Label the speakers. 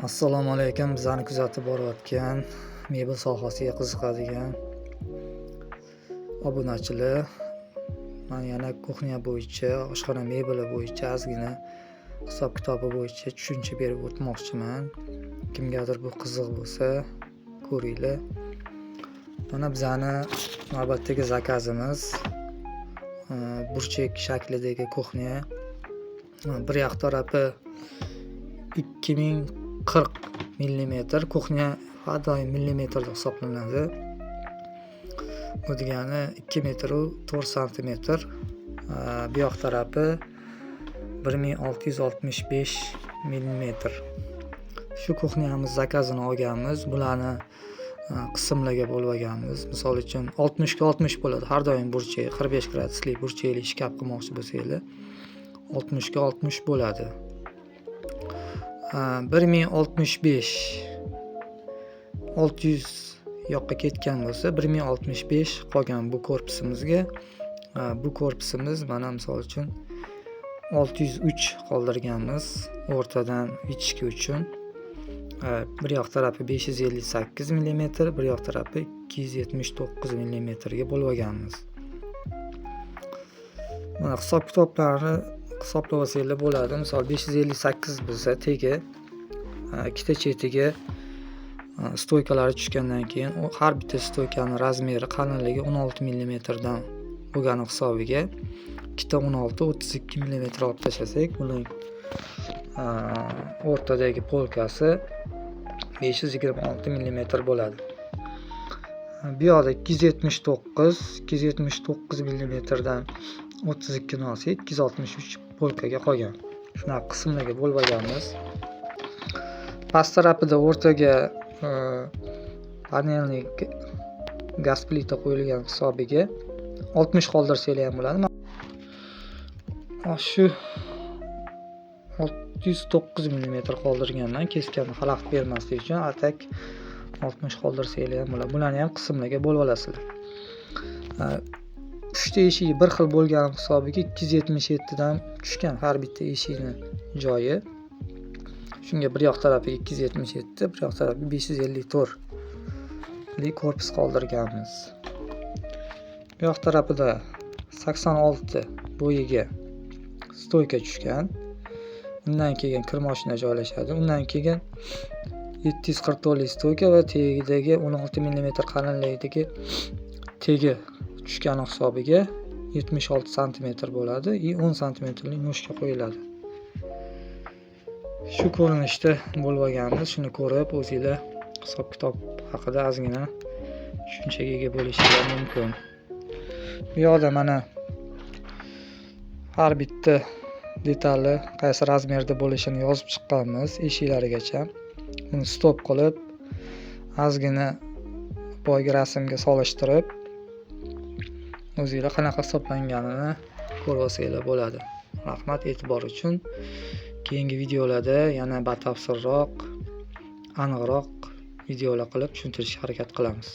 Speaker 1: Assalomu alaykum. Bizani kuzatib borayotgan, mebel sohasiga qiziqadigan obunachilar, men yana kuxnya bo'yicha, oshxona mebeli bo'yicha ozgina hisob-kitobi bo'yicha tushuncha berib o'tmoqchiman. Kimgadir bu qiziq bo'lsa, ko'ringlar. Mana bizani navbatdagi zakazimiz burchak shaklidagi kuxnya. Bir yoq tarafi 2040 mm, kuxnya har doim millimetrda hisoblanadi. Bu degani 2 metr 4 sm. Bu yoq tarafi 1665 mm. Shu kuxnyamiz zakazini olganmiz. Bularni qismlarga bo'lib olganmiz. Misol uchun 60 ga 60 bo'ladi. Har doim burchak 45 gradusli burchakli shkaf qilmoqchi bo'lsanglar 60 ga 60 bo'ladi. 1065 600 yoqqa ketgan bo'lsa 1065 qolgan bu korpusimizga. Bu korpusimiz mana misol uchun 603 qoldirganmiz o'rtadan yetishki uchun. Bir yoq tarafi 558 mm, bir yoq tarafi 279 mm ga bo'lib olganmiz. Mana hisob-kitoblarni hisoblab olsanglar bo'ladi. Misol 558 bo'lsa, tegi ikkita chetiga stoykalari tushgandan keyin har bitta stoykani razmeri qalinligi 16 mm dan bo'lgani hisobiga ikkita 16 32 mm olib tashlasak, buning o'rtadagi polkasi 526 mm bo'ladi. Bu yoqda 279 mm dan 32 ni olsak 263 polkaga qolgan. Shunaqa qismlarga bo'lib olganmiz. Past tarafida o'rtaga panelli gaz plita qo'yilgan hisobiga 60 qoldirsanglar ham bo'ladi. Shu 609 mm qoldirganman, keskanni xalaqit bermaslik uchun atak 60 qoldirsanglar ham bo'ladi. Bularni ham qismlarga bo'lib olasizlar. Uchta eshigi bir xil bo'lgani hisobiga 277 dan tushgan har bitta eshikni joyi. Shunga bir yoq tarafiga 277, bir yoq tarafiga 554 li korpus qoldirganmiz. Bu yoq tarafida 86 bo'yiga stoyka tushgan. Undan keyin kir mashina joylashadi. Undan keyin 740 li stoyka va tagidagi 16 mm qalinlikdagi tegi tushgani hisobiga 76 sm bo'ladi. 10 sm lik no'shka qo'yiladi. Shu ko'rinishda bo'lib olganmiz. Shuni ko'rib o'zingizlar hisob-kitob haqida ozgina tushunchaga ega bo'lishingiz mumkin. Bu yoqda mana har bitta detali qaysi razmerda bo'lishini yozib chiqqanmiz eshiklarigacha. Buni stop qilib ozgina boyagi rasmga solishtirib o'zingizlar qanaqa hisoblanganini ko'rib olsanglar bo'ladi. Rahmat e'tibor uchun. Keyingi videolarda yana batafsilroq, aniqroq videolar qilib tushuntirishga harakat qilamiz.